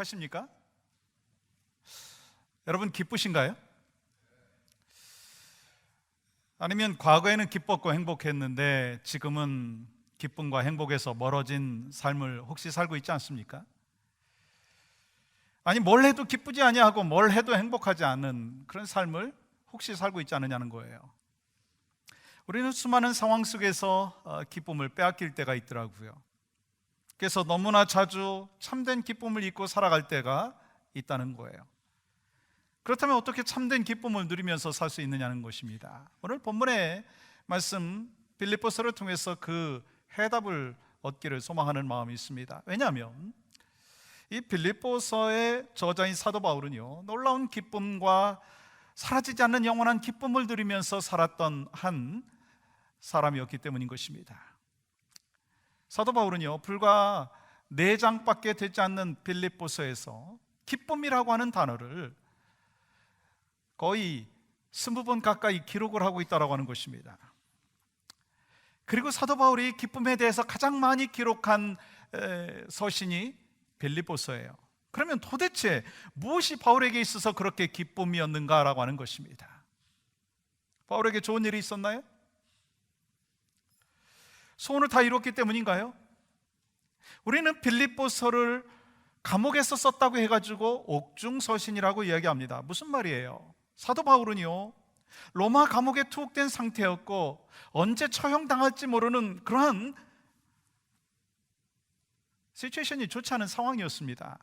행복하십니까? 여러분 기쁘신가요? 아니면 과거에는 기뻤고 행복했는데 지금은 기쁨과 행복에서 멀어진 삶을 혹시 살고 있지 않습니까? 아니 뭘 해도 기쁘지 아니하고 뭘 해도 행복하지 않은 그런 삶을 혹시 살고 있지 않느냐는 거예요. 우리는 수많은 상황 속에서 기쁨을 빼앗길 때가 있더라고요. 그래서 너무나 자주 참된 기쁨을 잊고 살아갈 때가 있다는 거예요. 그렇다면 어떻게 참된 기쁨을 누리면서 살 수 있느냐는 것입니다. 오늘 본문의 말씀 빌립보서를 통해서 그 해답을 얻기를 소망하는 마음이 있습니다. 왜냐하면 이 빌립보서의 저자인 사도 바울은요, 놀라운 기쁨과 사라지지 않는 영원한 기쁨을 누리면서 살았던 한 사람이었기 때문인 것입니다. 사도 바울은요, 불과 4장밖에 되지 않는 빌립보서에서 기쁨이라고 하는 단어를 거의 20번 가까이 기록을 하고 있다고 하는 것입니다. 그리고 사도 바울이 기쁨에 대해서 가장 많이 기록한 서신이 빌립보서예요. 그러면 도대체 무엇이 바울에게 있어서 그렇게 기쁨이었는가라고 하는 것입니다. 바울에게 좋은 일이 있었나요? 소원을 다 이뤘기 때문인가요? 우리는 빌립보서를 감옥에서 썼다고 해가지고 옥중서신이라고 이야기합니다. 무슨 말이에요? 사도 바울은요, 로마 감옥에 투옥된 상태였고 언제 처형당할지 모르는 그러한 시츄에이션이 좋지 않은 상황이었습니다.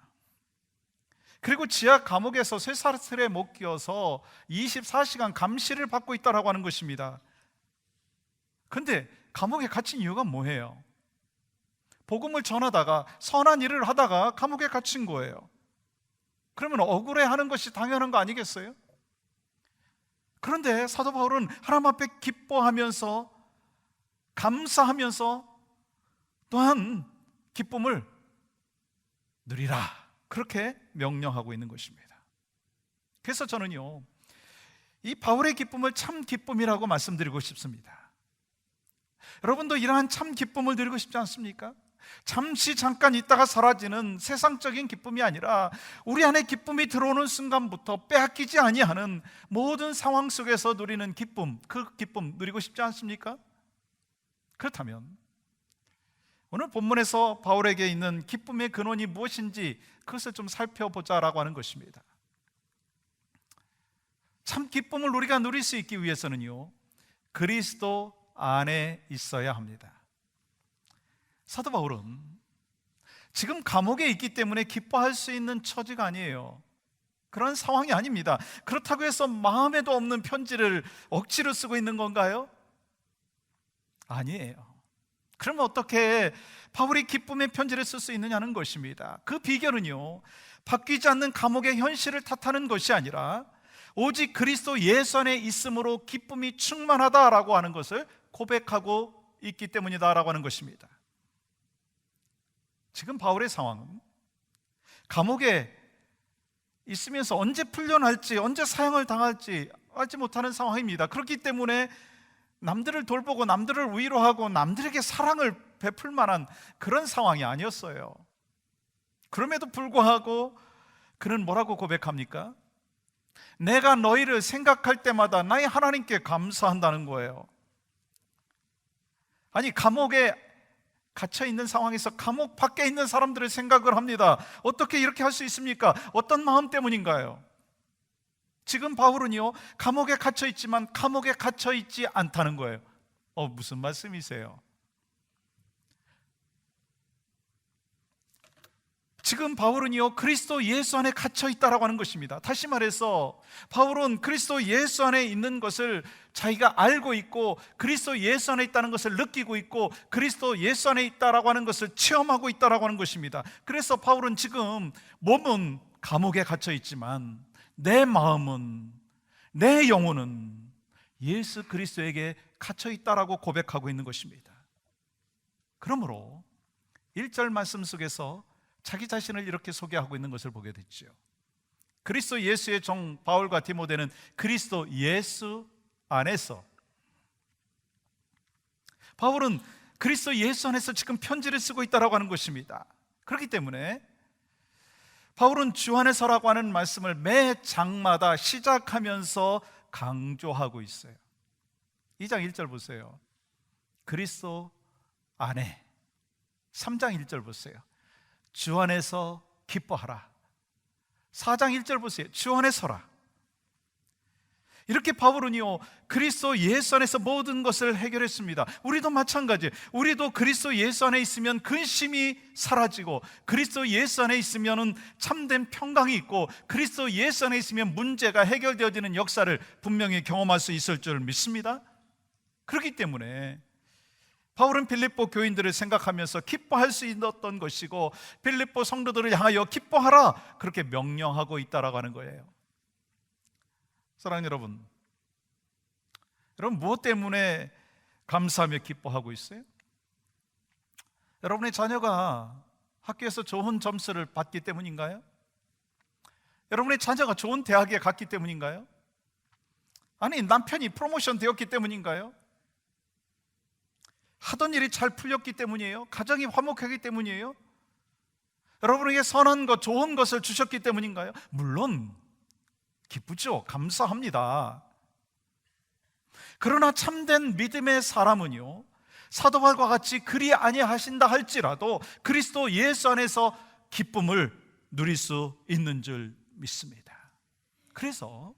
그리고 지하 감옥에서 쇠사슬에 못 끼어서 24시간 감시를 받고 있다고 하는 것입니다. 그런데 감옥에 갇힌 이유가 뭐예요? 복음을 전하다가 선한 일을 하다가 감옥에 갇힌 거예요. 그러면 억울해하는 것이 당연한 거 아니겠어요? 그런데 사도 바울은 하나님 앞에 기뻐하면서 감사하면서 또한 기쁨을 누리라, 그렇게 명령하고 있는 것입니다. 그래서 저는요, 이 바울의 기쁨을 참 기쁨이라고 말씀드리고 싶습니다. 여러분도 이러한 참 기쁨을 누리고 싶지 않습니까? 잠시 잠깐 있다가 사라지는 세상적인 기쁨이 아니라 우리 안에 기쁨이 들어오는 순간부터 빼앗기지 아니하는 모든 상황 속에서 누리는 기쁨, 그 기쁨 누리고 싶지 않습니까? 그렇다면 오늘 본문에서 바울에게 있는 기쁨의 근원이 무엇인지 그것을 좀 살펴보자라고 하는 것입니다. 참 기쁨을 우리가 누릴 수 있기 위해서는요, 그리스도 안에 있어야 합니다. 사도 바울은 지금 감옥에 있기 때문에 기뻐할 수 있는 처지가 아니에요. 그런 상황이 아닙니다. 그렇다고 해서 마음에도 없는 편지를 억지로 쓰고 있는 건가요? 아니에요. 그러면 어떻게 바울이 기쁨의 편지를 쓸 수 있느냐는 것입니다. 그 비결은요, 바뀌지 않는 감옥의 현실을 탓하는 것이 아니라 오직 그리스도 예수 안에 있음으로 기쁨이 충만하다라고 하는 것을 고백하고 있기 때문이다라고 하는 것입니다. 지금 바울의 상황은 감옥에 있으면서 언제 풀려날지, 언제 사형을 당할지 알지 못하는 상황입니다. 그렇기 때문에 남들을 돌보고 남들을 위로하고 남들에게 사랑을 베풀 만한 그런 상황이 아니었어요. 그럼에도 불구하고 그는 뭐라고 고백합니까? 내가 너희를 생각할 때마다 나의 하나님께 감사한다는 거예요. 아니, 감옥에 갇혀 있는 상황에서 감옥 밖에 있는 사람들을 생각을 합니다. 어떻게 이렇게 할 수 있습니까? 어떤 마음 때문인가요? 지금 바울은요, 감옥에 갇혀 있지만 감옥에 갇혀 있지 않다는 거예요. 무슨 말씀이세요? 지금 바울은요, 그리스도 예수 안에 갇혀 있다라고 하는 것입니다. 다시 말해서 바울은 그리스도 예수 안에 있는 것을 자기가 알고 있고 그리스도 예수 안에 있다는 것을 느끼고 있고 그리스도 예수 안에 있다라고 하는 것을 체험하고 있다라고 하는 것입니다. 그래서 바울은 지금 몸은 감옥에 갇혀 있지만 내 마음은, 내 영혼은 예수 그리스도에게 갇혀 있다라고 고백하고 있는 것입니다. 그러므로 1절 말씀 속에서 자기 자신을 이렇게 소개하고 있는 것을 보게 됐죠. 그리스도 예수의 종 바울과 디모데는 그리스도 예수 안에서, 바울은 그리스도 예수 안에서 지금 편지를 쓰고 있다라고 하는 것입니다. 그렇기 때문에 바울은 주 안에서라고 하는 말씀을 매 장마다 시작하면서 강조하고 있어요. 2장 1절 보세요. 그리스도 안에. 3장 1절 보세요. 주 안에서 기뻐하라. 4장 1절 보세요. 주 안에 서라. 이렇게 바울은요, 그리스도 예수 안에서 모든 것을 해결했습니다. 우리도 마찬가지. 우리도 그리스도 예수 안에 있으면 근심이 사라지고, 그리스도 예수 안에 있으면 참된 평강이 있고, 그리스도 예수 안에 있으면 문제가 해결되어지는 역사를 분명히 경험할 수 있을 줄 믿습니다. 그렇기 때문에 바울은 필립보 교인들을 생각하면서 기뻐할 수 있었던 것이고, 필립보 성도들을 향하여 기뻐하라, 그렇게 명령하고 있다라고 하는 거예요. 사랑하는 여러분, 무엇 때문에 감사하며 기뻐하고 있어요? 여러분의 자녀가 학교에서 좋은 점수를 받기 때문인가요? 여러분의 자녀가 좋은 대학에 갔기 때문인가요? 아니, 남편이 프로모션 되었기 때문인가요? 하던 일이 잘 풀렸기 때문이에요? 가정이 화목하기 때문이에요? 여러분에게 선한 것, 좋은 것을 주셨기 때문인가요? 물론 기쁘죠. 감사합니다. 그러나 참된 믿음의 사람은요, 사도 바울과 같이 그리 아니하신다 할지라도 그리스도 예수 안에서 기쁨을 누릴 수 있는 줄 믿습니다. 그래서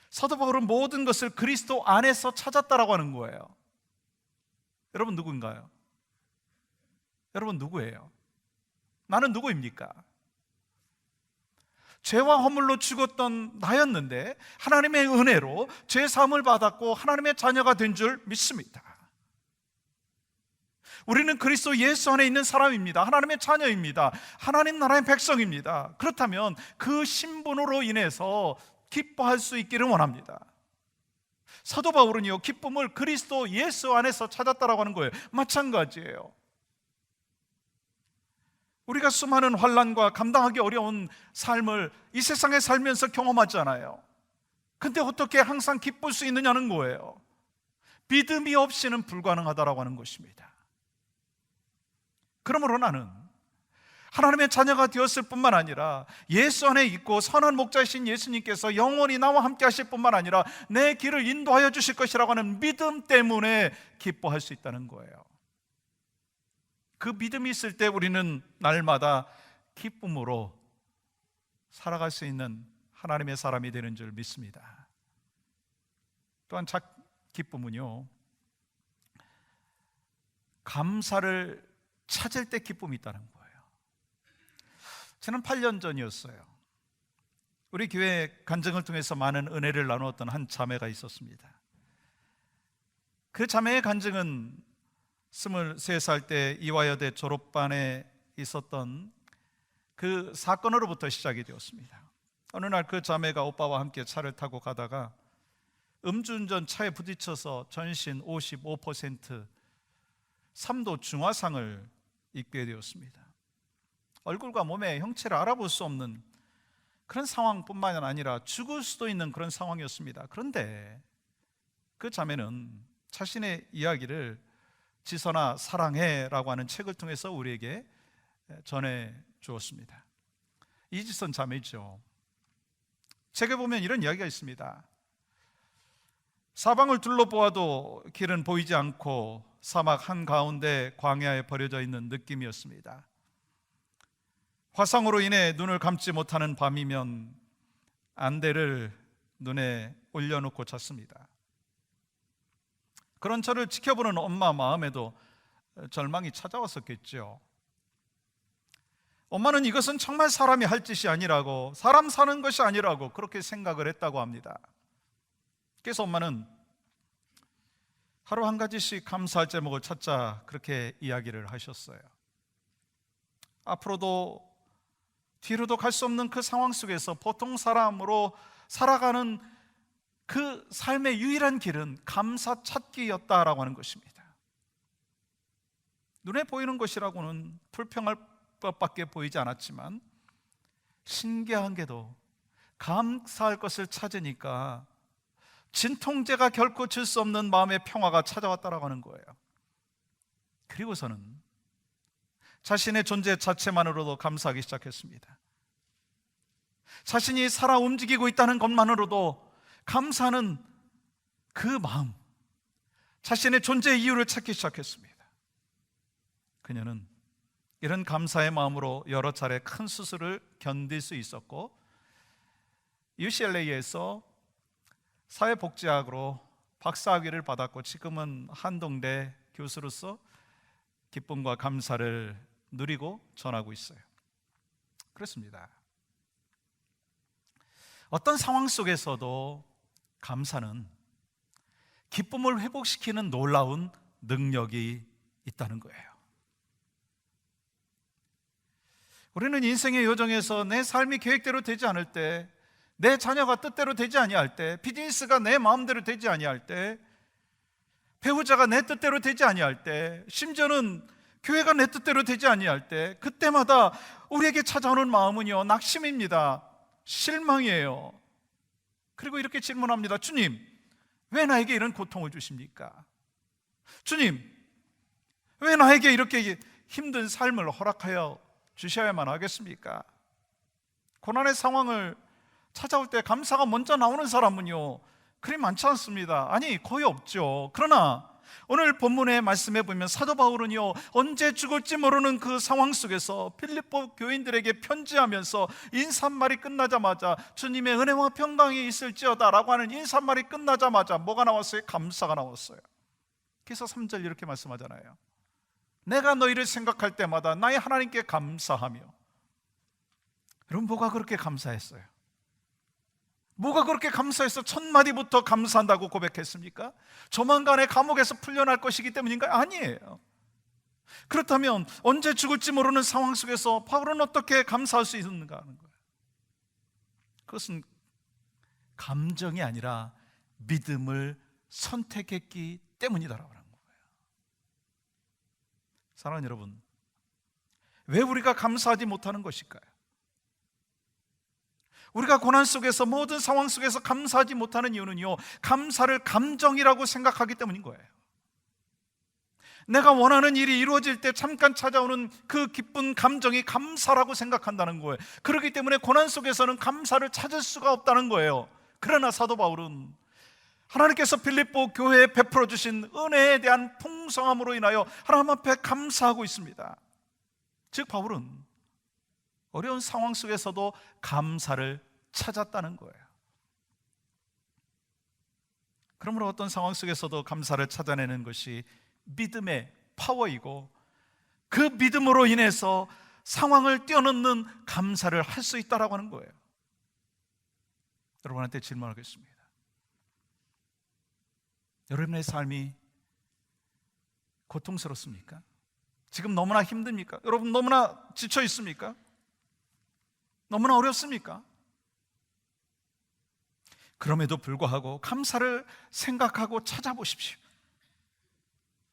사도 바울은 모든 것을 그리스도 안에서 찾았다라고 하는 거예요. 여러분 누구인가요? 여러분 누구예요? 나는 누구입니까? 죄와 허물로 죽었던 나였는데 하나님의 은혜로 죄 사함을 받았고 하나님의 자녀가 된 줄 믿습니다. 우리는 그리스도 예수 안에 있는 사람입니다. 하나님의 자녀입니다. 하나님 나라의 백성입니다. 그렇다면 그 신분으로 인해서 기뻐할 수 있기를 원합니다. 사도 바울은요, 기쁨을 그리스도 예수 안에서 찾았다라고 하는 거예요. 마찬가지예요. 우리가 수많은 환난과 감당하기 어려운 삶을 이 세상에 살면서 경험하잖아요. 근데 어떻게 항상 기쁠 수 있느냐는 거예요. 믿음이 없이는 불가능하다라고 하는 것입니다. 그러므로 나는 하나님의 자녀가 되었을 뿐만 아니라 예수 안에 있고 선한 목자이신 예수님께서 영원히 나와 함께 하실 뿐만 아니라 내 길을 인도하여 주실 것이라고 하는 믿음 때문에 기뻐할 수 있다는 거예요. 그 믿음이 있을 때 우리는 날마다 기쁨으로 살아갈 수 있는 하나님의 사람이 되는 줄 믿습니다. 또한 기쁨은요, 감사를 찾을 때 기쁨이 있다는 거예요. 지난 8년 전이었어요. 우리 교회 간증을 통해서 많은 은혜를 나누었던 한 자매가 있었습니다. 그 자매의 간증은 23살 때 이화여대 졸업반에 있었던 그 사건으로부터 시작이 되었습니다. 어느 날 그 자매가 오빠와 함께 차를 타고 가다가 음주운전 차에 부딪혀서 전신 55% 3도 중화상을 입게 되었습니다. 얼굴과 몸의 형체를 알아볼 수 없는 그런 상황뿐만 아니라 죽을 수도 있는 그런 상황이었습니다. 그런데 그 자매는 자신의 이야기를 지선아 사랑해라고 하는 책을 통해서 우리에게 전해 주었습니다. 이지선 자매죠. 책에 보면 이런 이야기가 있습니다. 사방을 둘러보아도 길은 보이지 않고 사막 한가운데 광야에 버려져 있는 느낌이었습니다. 화상으로 인해 눈을 감지 못하는 밤이면 안대를 눈에 올려놓고 잤습니다. 그런 저를 지켜보는 엄마 마음에도 절망이 찾아왔었겠죠. 엄마는 이것은 정말 사람이 할 짓이 아니라고, 사람 사는 것이 아니라고 그렇게 생각을 했다고 합니다. 그래서 엄마는 하루 한 가지씩 감사할 제목을 찾자 그렇게 이야기를 하셨어요. 앞으로도 뒤로도 갈 수 없는 그 상황 속에서 보통 사람으로 살아가는 그 삶의 유일한 길은 감사 찾기였다라고 하는 것입니다. 눈에 보이는 것이라고는 불평할 것밖에 보이지 않았지만 신기한 게도 감사할 것을 찾으니까 진통제가 결코 줄 수 없는 마음의 평화가 찾아왔다라고 하는 거예요. 그리고서는 자신의 존재 자체만으로도 감사하기 시작했습니다. 자신이 살아 움직이고 있다는 것만으로도 감사하는 그 마음, 자신의 존재의 이유를 찾기 시작했습니다. 그녀는 이런 감사의 마음으로 여러 차례 큰 수술을 견딜 수 있었고, UCLA에서 사회복지학으로 박사학위를 받았고, 지금은 한동대 교수로서 기쁨과 감사를 누리고 전하고 있어요. 그렇습니다. 어떤 상황 속에서도 감사는 기쁨을 회복시키는 놀라운 능력이 있다는 거예요. 우리는 인생의 여정에서 내 삶이 계획대로 되지 않을 때, 내 자녀가 뜻대로 되지 아니할 때, 비즈니스가 내 마음대로 되지 아니할 때, 배우자가 내 뜻대로 되지 아니할 때, 심지어는 교회가 내 뜻대로 되지 아니할 때, 그때마다 우리에게 찾아오는 마음은요, 낙심입니다. 실망이에요. 그리고 이렇게 질문합니다. 주님, 왜 나에게 이런 고통을 주십니까? 주님, 왜 나에게 이렇게 힘든 삶을 허락하여 주셔야만 하겠습니까? 고난의 상황을 찾아올 때 감사가 먼저 나오는 사람은요, 그리 많지 않습니다. 아니, 거의 없죠. 그러나 오늘 본문의 말씀에 보면 사도 바울은요, 언제 죽을지 모르는 그 상황 속에서 필립보 교인들에게 편지하면서 인사말이 끝나자마자 주님의 은혜와 평강이 있을지어다 라고 하는 인사말이 끝나자마자 뭐가 나왔어요? 감사가 나왔어요. 그래서 3절 이렇게 말씀하잖아요. 내가 너희를 생각할 때마다 나의 하나님께 감사하며. 여러분, 뭐가 그렇게 감사했어요? 뭐가 그렇게 감사해서 첫 마디부터 감사한다고 고백했습니까? 조만간에 감옥에서 풀려날 것이기 때문인가요? 아니에요. 그렇다면 언제 죽을지 모르는 상황 속에서 바울은 어떻게 감사할 수 있는가 하는 거예요. 그것은 감정이 아니라 믿음을 선택했기 때문이다라고 하는 거예요. 사랑하는 여러분, 왜 우리가 감사하지 못하는 것일까요? 우리가 고난 속에서, 모든 상황 속에서 감사하지 못하는 이유는요, 감사를 감정이라고 생각하기 때문인 거예요. 내가 원하는 일이 이루어질 때 잠깐 찾아오는 그 기쁜 감정이 감사라고 생각한다는 거예요. 그렇기 때문에 고난 속에서는 감사를 찾을 수가 없다는 거예요. 그러나 사도 바울은 하나님께서 필립보 교회에 베풀어 주신 은혜에 대한 풍성함으로 인하여 하나님 앞에 감사하고 있습니다. 즉 바울은 어려운 상황 속에서도 감사를 찾았다는 거예요. 그러므로 어떤 상황 속에서도 감사를 찾아내는 것이 믿음의 파워이고, 그 믿음으로 인해서 상황을 뛰어넘는 감사를 할 수 있다라고 하는 거예요. 여러분한테 질문하겠습니다. 여러분의 삶이 고통스럽습니까? 지금 너무나 힘듭니까? 여러분 너무나 지쳐 있습니까? 너무나 어렵습니까? 그럼에도 불구하고 감사를 생각하고 찾아보십시오.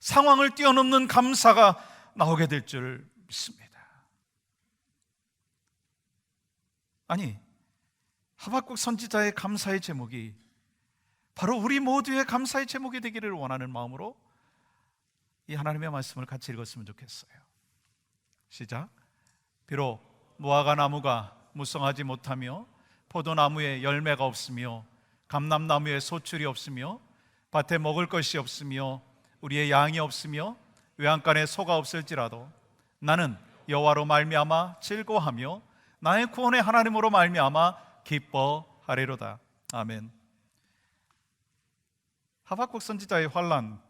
상황을 뛰어넘는 감사가 나오게 될 줄 믿습니다. 아니, 하박국 선지자의 감사의 제목이 바로 우리 모두의 감사의 제목이 되기를 원하는 마음으로 이 하나님의 말씀을 같이 읽었으면 좋겠어요. 시작. 비록 무화과 나무가 무성하지 못하며 포도나무에 열매가 없으며 감람나무에 소출이 없으며 밭에 먹을 것이 없으며 우리의 양이 없으며 외양간에 소가 없을지라도 나는 여호와로 말미암아 즐거워하며 나의 구원의 하나님으로 말미암아 기뻐하리로다. 아멘. 하박국 선지자의 환난,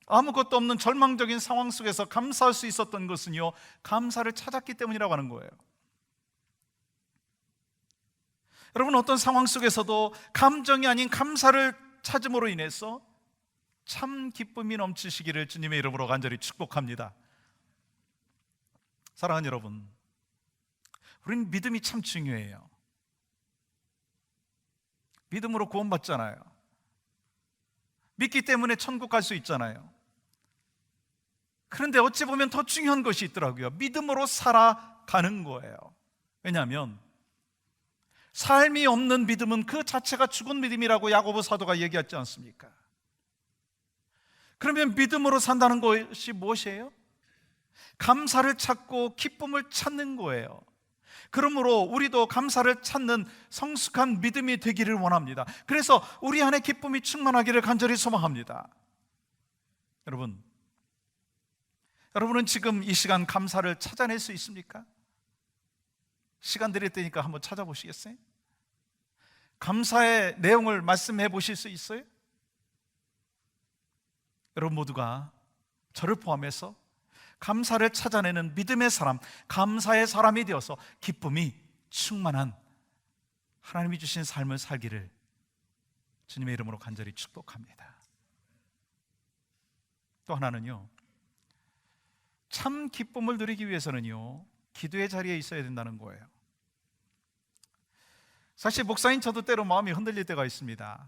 아무것도 없는 절망적인 상황 속에서 감사할 수 있었던 것은요, 감사를 찾았기 때문이라고 하는 거예요. 여러분, 어떤 상황 속에서도 감정이 아닌 감사를 찾음으로 인해서 참 기쁨이 넘치시기를 주님의 이름으로 간절히 축복합니다. 사랑하는 여러분, 우리는 믿음이 참 중요해요. 믿음으로 구원받잖아요. 믿기 때문에 천국 갈 수 있잖아요. 그런데 어찌 보면 더 중요한 것이 있더라고요. 믿음으로 살아가는 거예요. 왜냐하면 삶이 없는 믿음은 그 자체가 죽은 믿음이라고 야고보 사도가 얘기하지 않습니까? 그러면 믿음으로 산다는 것이 무엇이에요? 감사를 찾고 기쁨을 찾는 거예요. 그러므로 우리도 감사를 찾는 성숙한 믿음이 되기를 원합니다. 그래서 우리 안에 기쁨이 충만하기를 간절히 소망합니다. 여러분은 지금 이 시간 감사를 찾아낼 수 있습니까? 시간 드릴 테니까 한번 찾아보시겠어요? 감사의 내용을 말씀해 보실 수 있어요? 여러분 모두가 저를 포함해서 감사를 찾아내는 믿음의 사람, 감사의 사람이 되어서 기쁨이 충만한 하나님이 주신 삶을 살기를 주님의 이름으로 간절히 축복합니다. 또 하나는요, 참 기쁨을 누리기 위해서는요, 기도의 자리에 있어야 된다는 거예요. 사실 목사인 저도 때로 마음이 흔들릴 때가 있습니다.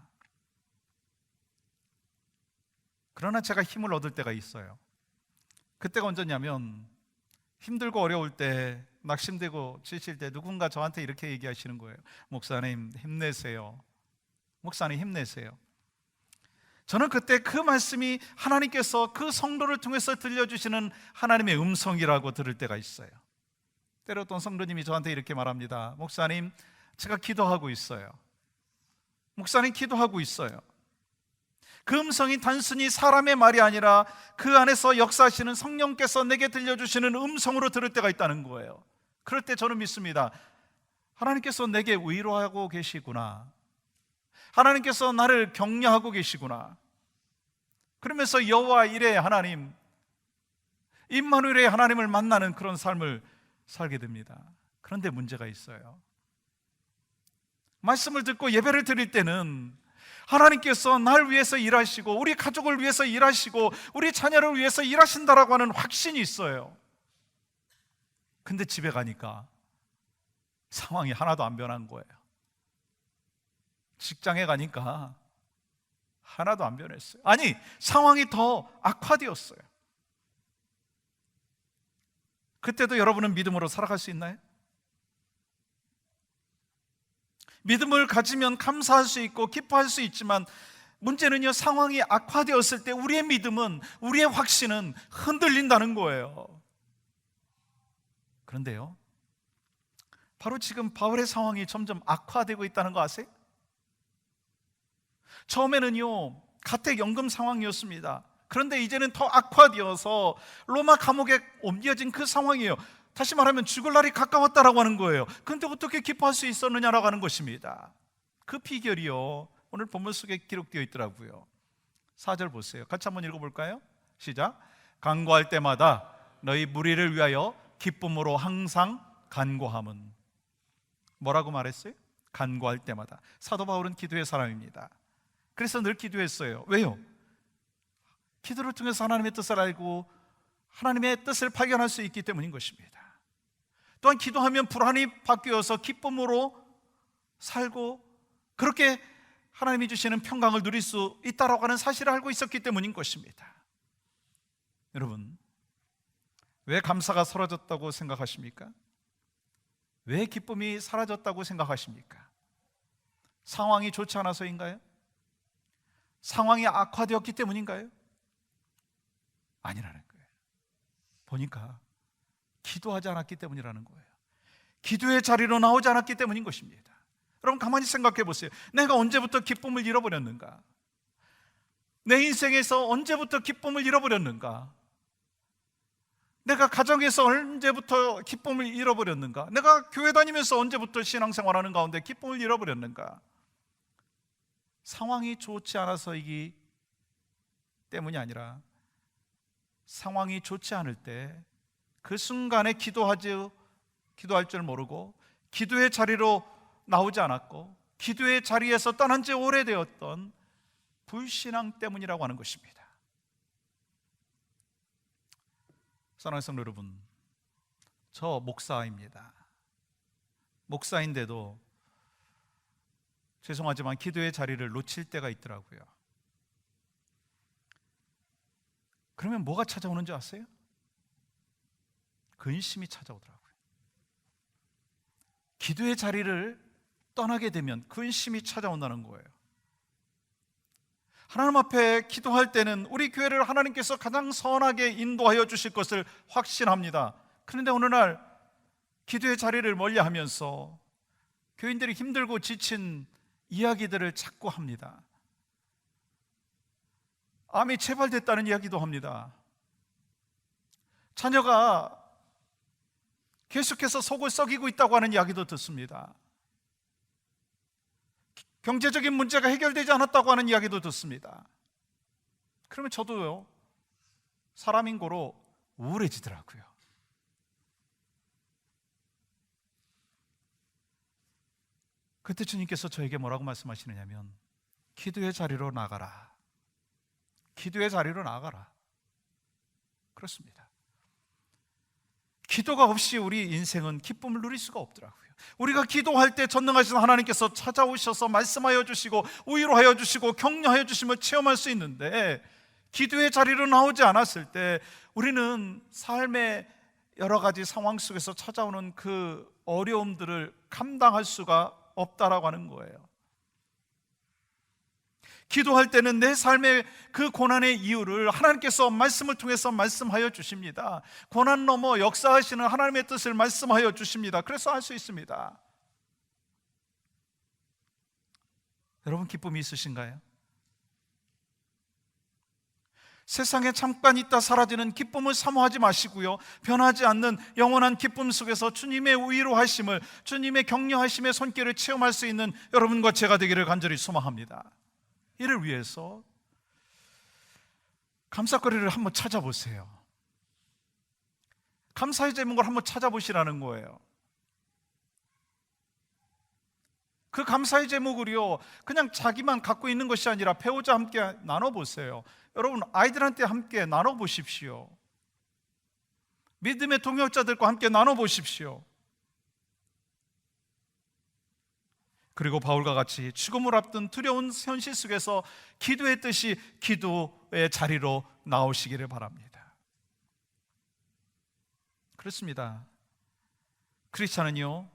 그러나 제가 힘을 얻을 때가 있어요. 그때가 언제냐면 힘들고 어려울 때, 낙심되고 지칠 때 누군가 저한테 이렇게 얘기하시는 거예요. 목사님 힘내세요. 목사님 힘내세요. 저는 그때 그 말씀이 하나님께서 그 성도를 통해서 들려주시는 하나님의 음성이라고 들을 때가 있어요. 때로 어떤 성도님이 저한테 이렇게 말합니다. 목사님, 제가 기도하고 있어요. 목사님 기도하고 있어요. 그 음성이 단순히 사람의 말이 아니라 그 안에서 역사하시는 성령께서 내게 들려주시는 음성으로 들을 때가 있다는 거예요. 그럴 때 저는 믿습니다. 하나님께서 내게 위로하고 계시구나. 하나님께서 나를 격려하고 계시구나. 그러면서 여호와 이레의 하나님, 임마누엘의 하나님을 만나는 그런 삶을 살게 됩니다. 그런데 문제가 있어요. 말씀을 듣고 예배를 드릴 때는 하나님께서 날 위해서 일하시고 우리 가족을 위해서 일하시고 우리 자녀를 위해서 일하신다라고 하는 확신이 있어요. 근데 집에 가니까 상황이 하나도 안 변한 거예요. 직장에 가니까 하나도 안 변했어요. 아니, 상황이 더 악화되었어요. 그때도 여러분은 믿음으로 살아갈 수 있나요? 믿음을 가지면 감사할 수 있고 기뻐할 수 있지만 문제는요, 상황이 악화되었을 때 우리의 믿음은, 우리의 확신은 흔들린다는 거예요. 그런데요, 바로 지금 바울의 상황이 점점 악화되고 있다는 거 아세요? 처음에는요, 가택연금 상황이었습니다. 그런데 이제는 더 악화되어서 로마 감옥에 옮겨진 그 상황이에요. 다시 말하면 죽을 날이 가까웠다라고 하는 거예요. 그런데 어떻게 기뻐할 수 있었느냐라고 하는 것입니다. 그 비결이요, 오늘 본문 속에 기록되어 있더라고요. 4절 보세요. 같이 한번 읽어볼까요? 시작. 간구할 때마다 너희 무리를 위하여 기쁨으로 항상 간구함은. 뭐라고 말했어요? 간구할 때마다. 사도 바울은 기도의 사람입니다. 그래서 늘 기도했어요. 왜요? 기도를 통해서 하나님의 뜻을 알고 하나님의 뜻을 발견할 수 있기 때문인 것입니다. 또한 기도하면 불안이 바뀌어서 기쁨으로 살고 그렇게 하나님이 주시는 평강을 누릴 수 있다라고 하는 사실을 알고 있었기 때문인 것입니다. 여러분, 왜 감사가 사라졌다고 생각하십니까? 왜 기쁨이 사라졌다고 생각하십니까? 상황이 좋지 않아서인가요? 상황이 악화되었기 때문인가요? 아니라는 거예요. 보니까 기도하지 않았기 때문이라는 거예요. 기도의 자리로 나오지 않았기 때문인 것입니다. 여러분 가만히 생각해 보세요. 내가 언제부터 기쁨을 잃어버렸는가? 내 인생에서 언제부터 기쁨을 잃어버렸는가? 내가 가정에서 언제부터 기쁨을 잃어버렸는가? 내가 교회 다니면서 언제부터 신앙생활하는 가운데 기쁨을 잃어버렸는가? 상황이 좋지 않아서이기 때문이 아니라 상황이 좋지 않을 때 그 순간에 기도할 줄 모르고 기도의 자리로 나오지 않았고 기도의 자리에서 떠난 지 오래되었던 불신앙 때문이라고 하는 것입니다. 사랑하는 성도 여러분, 저 목사입니다. 목사인데도 죄송하지만 기도의 자리를 놓칠 때가 있더라고요. 그러면 뭐가 찾아오는 줄 아세요? 근심이 찾아오더라고요. 기도의 자리를 떠나게 되면 근심이 찾아온다는 거예요. 하나님 앞에 기도할 때는 우리 교회를 하나님께서 가장 선하게 인도하여 주실 것을 확신합니다. 그런데 어느 날 기도의 자리를 멀리하면서 교인들이 힘들고 지친 이야기들을 자꾸 합니다. 암이 재발됐다는 이야기도 합니다. 자녀가 계속해서 속을 썩이고 있다고 하는 이야기도 듣습니다. 경제적인 문제가 해결되지 않았다고 하는 이야기도 듣습니다. 그러면 저도요, 사람인 고로 우울해지더라고요. 그때 주님께서 저에게 뭐라고 말씀하시느냐면, 기도의 자리로 나가라. 기도의 자리로 나가라. 그렇습니다. 기도가 없이 우리 인생은 기쁨을 누릴 수가 없더라고요. 우리가 기도할 때 전능하신 하나님께서 찾아오셔서 말씀하여 주시고 위로하여 주시고 격려하여 주심을 체험할 수 있는데, 기도의 자리로 나오지 않았을 때 우리는 삶의 여러 가지 상황 속에서 찾아오는 그 어려움들을 감당할 수가 없다라고 하는 거예요. 기도할 때는 내 삶의 그 고난의 이유를 하나님께서 말씀을 통해서 말씀하여 주십니다. 고난 넘어 역사하시는 하나님의 뜻을 말씀하여 주십니다. 그래서 알 수 있습니다. 여러분, 기쁨이 있으신가요? 세상에 잠깐 있다 사라지는 기쁨을 사모하지 마시고요, 변하지 않는 영원한 기쁨 속에서 주님의 위로하심을, 주님의 격려하심의 손길을 체험할 수 있는 여러분과 제가 되기를 간절히 소망합니다. 이를 위해서 감사거리를 한번 찾아보세요. 감사의 제목을 한번 찾아보시라는 거예요. 그 감사의 제목을요, 그냥 자기만 갖고 있는 것이 아니라 배우자 함께 나눠보세요. 여러분, 아이들한테 함께 나눠보십시오. 믿음의 동역자들과 함께 나눠보십시오. 그리고 바울과 같이 죽음을 앞둔 두려운 현실 속에서 기도의 뜻이 기도의 자리로 나오시기를 바랍니다. 그렇습니다. 크리스찬은요,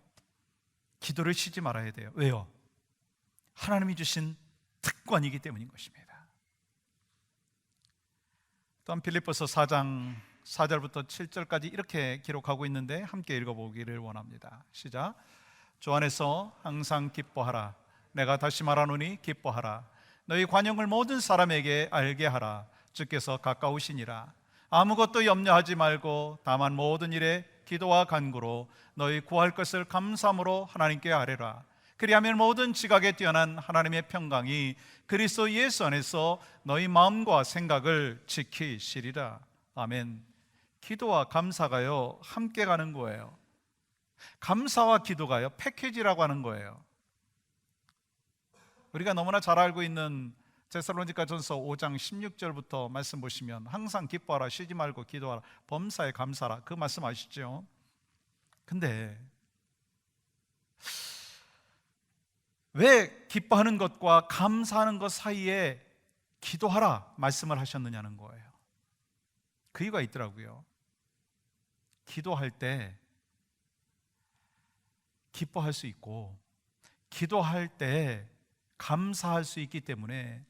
기도를 쉬지 말아야 돼요. 왜요? 하나님이 주신 특권이기 때문인 것입니다. 또한 빌립보서 4장 4절부터 7절까지 이렇게 기록하고 있는데 함께 읽어보기를 원합니다. 시작. 주 안에서 항상 기뻐하라. 내가 다시 말하노니 기뻐하라. 너희 관용을 모든 사람에게 알게 하라. 주께서 가까우시니라. 아무것도 염려하지 말고 다만 모든 일에 기도와 간구로 너희 구할 것을 감사함으로 하나님께 아뢰라. 그리하면 모든 지각에 뛰어난 하나님의 평강이 그리스도 예수 안에서 너희 마음과 생각을 지키시리라. 아멘. 기도와 감사가요, 함께 가는 거예요. 감사와 기도가요, 패키지라고 하는 거예요. 우리가 너무나 잘 알고 있는 데살로니가전서 5장 16절부터 말씀 보시면 항상 기뻐하라, 쉬지 말고 기도하라, 범사에 감사하라, 그 말씀 아시죠? 근데 왜 기뻐하는 것과 감사하는 것 사이에 기도하라 말씀을 하셨느냐는 거예요. 그 이유가 있더라고요. 기도할 때 기뻐할 수 있고 기도할 때 감사할 수 있기 때문에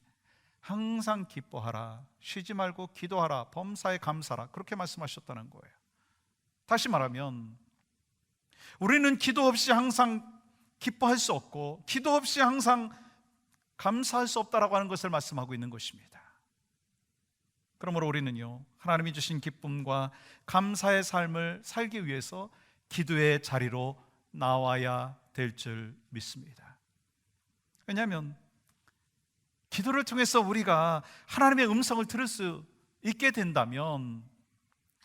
항상 기뻐하라, 쉬지 말고 기도하라, 범사에 감사하라, 그렇게 말씀하셨다는 거예요. 다시 말하면 우리는 기도 없이 항상 기뻐할 수 없고 기도 없이 항상 감사할 수 없다라고 하는 것을 말씀하고 있는 것입니다. 그러므로 우리는요, 하나님이 주신 기쁨과 감사의 삶을 살기 위해서 기도의 자리로 나와야 될 줄 믿습니다. 왜냐하면 기도를 통해서 우리가 하나님의 음성을 들을 수 있게 된다면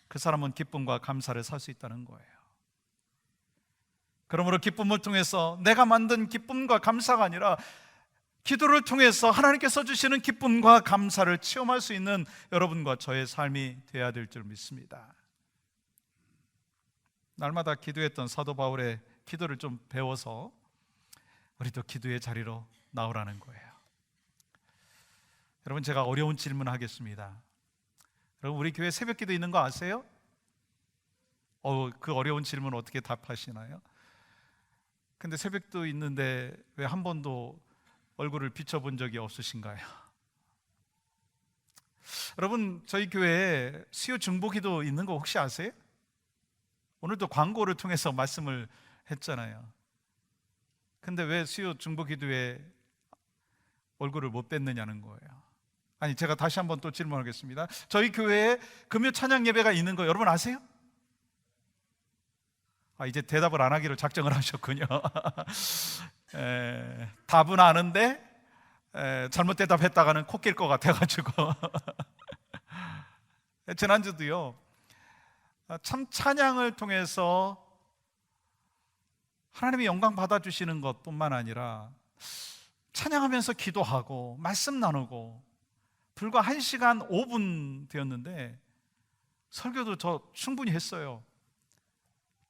그 사람은 기쁨과 감사를 살 수 있다는 거예요. 그러므로 기쁨을 통해서 내가 만든 기쁨과 감사가 아니라 기도를 통해서 하나님께서 주시는 기쁨과 감사를 체험할 수 있는 여러분과 저의 삶이 되어야 될 줄 믿습니다. 날마다 기도했던 사도 바울의 기도를 좀 배워서 우리도 기도의 자리로 나오라는 거예요. 여러분, 제가 어려운 질문 하겠습니다. 여러분, 우리 교회 새벽기도 있는 거 아세요? 그 어려운 질문 어떻게 답하시나요? 근데 새벽도 있는데 왜 한 번도 얼굴을 비춰본 적이 없으신가요? 여러분, 저희 교회에 수요 중보기도 있는 거 혹시 아세요? 오늘도 광고를 통해서 말씀을 했잖아요. 근데 왜 수요 중보 기도에 얼굴을 못 뺐느냐는 거예요. 아니, 제가 다시 한번 또 질문하겠습니다. 저희 교회에 금요 찬양 예배가 있는 거 여러분 아세요? 이제 대답을 안 하기로 작정을 하셨군요. 답은 아는데 잘못 대답했다가는 코 낄 것 같아가지고. 지난주도요, 참 찬양을 통해서 하나님의 영광 받아주시는 것뿐만 아니라 찬양하면서 기도하고 말씀 나누고 불과 1시간 5분 되었는데 설교도 저 충분히 했어요.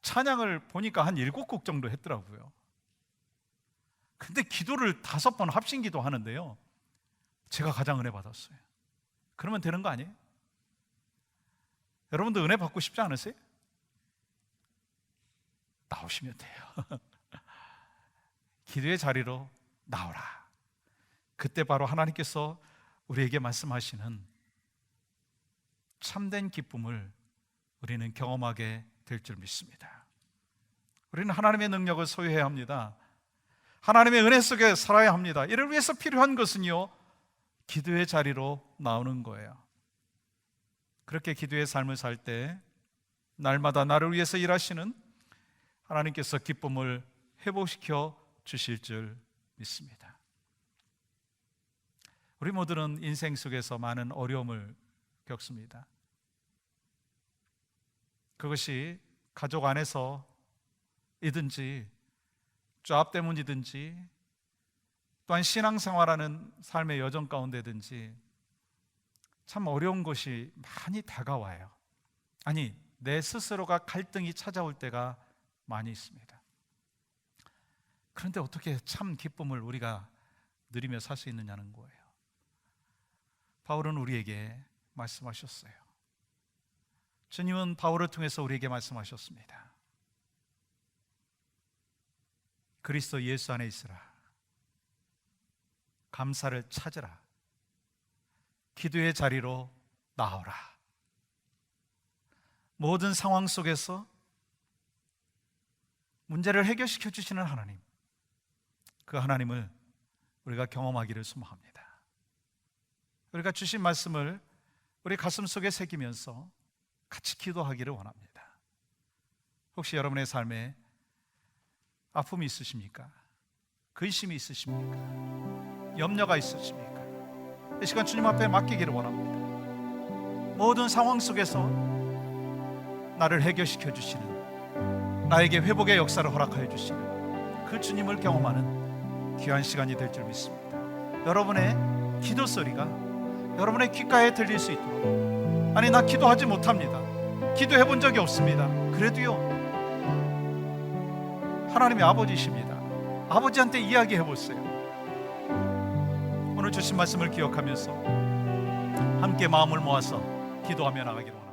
찬양을 보니까 한 7곡 정도 했더라고요. 근데 기도를 5번 합심 기도 하는데요, 제가 가장 은혜 받았어요. 그러면 되는 거 아니에요? 여러분도 은혜 받고 싶지 않으세요? 나오시면 돼요. 기도의 자리로 나오라. 그때 바로 하나님께서 우리에게 말씀하시는 참된 기쁨을 우리는 경험하게 될 줄 믿습니다. 우리는 하나님의 능력을 소유해야 합니다. 하나님의 은혜 속에 살아야 합니다. 이를 위해서 필요한 것은요, 기도의 자리로 나오는 거예요. 그렇게 기도의 삶을 살 때 날마다 나를 위해서 일하시는 하나님께서 기쁨을 회복시켜 주실 줄 믿습니다. 우리 모두는 인생 속에서 많은 어려움을 겪습니다. 그것이 가족 안에서이든지 조합 때문이든지 또한 신앙생활하는 삶의 여정 가운데든지 참 어려운 것이 많이 다가와요. 아니, 내 스스로가 갈등이 찾아올 때가 많이 있습니다. 그런데 어떻게 참 기쁨을 우리가 누리며 살 수 있느냐는 거예요. 바울은 우리에게 말씀하셨어요. 주님은 바울을 통해서 우리에게 말씀하셨습니다. 그리스도 예수 안에 있으라. 감사를 찾으라. 기도의 자리로 나오라. 모든 상황 속에서 문제를 해결시켜 주시는 하나님, 그 하나님을 우리가 경험하기를 소망합니다. 우리가 주신 말씀을 우리 가슴 속에 새기면서 같이 기도하기를 원합니다. 혹시 여러분의 삶에 아픔이 있으십니까? 근심이 있으십니까? 염려가 있으십니까? 이 시간 주님 앞에 맡기기를 원합니다. 모든 상황 속에서 나를 해결시켜 주시는, 나에게 회복의 역사를 허락하여 주시는 그 주님을 경험하는 귀한 시간이 될 줄 믿습니다. 여러분의 기도 소리가 여러분의 귓가에 들릴 수 있도록, 아니, 나 기도하지 못합니다, 기도해 본 적이 없습니다, 그래도요, 하나님의 아버지십니다. 아버지한테 이야기해 보세요. 오늘 주신 말씀을 기억하면서 함께 마음을 모아서 기도하며 나가기를 원합니다.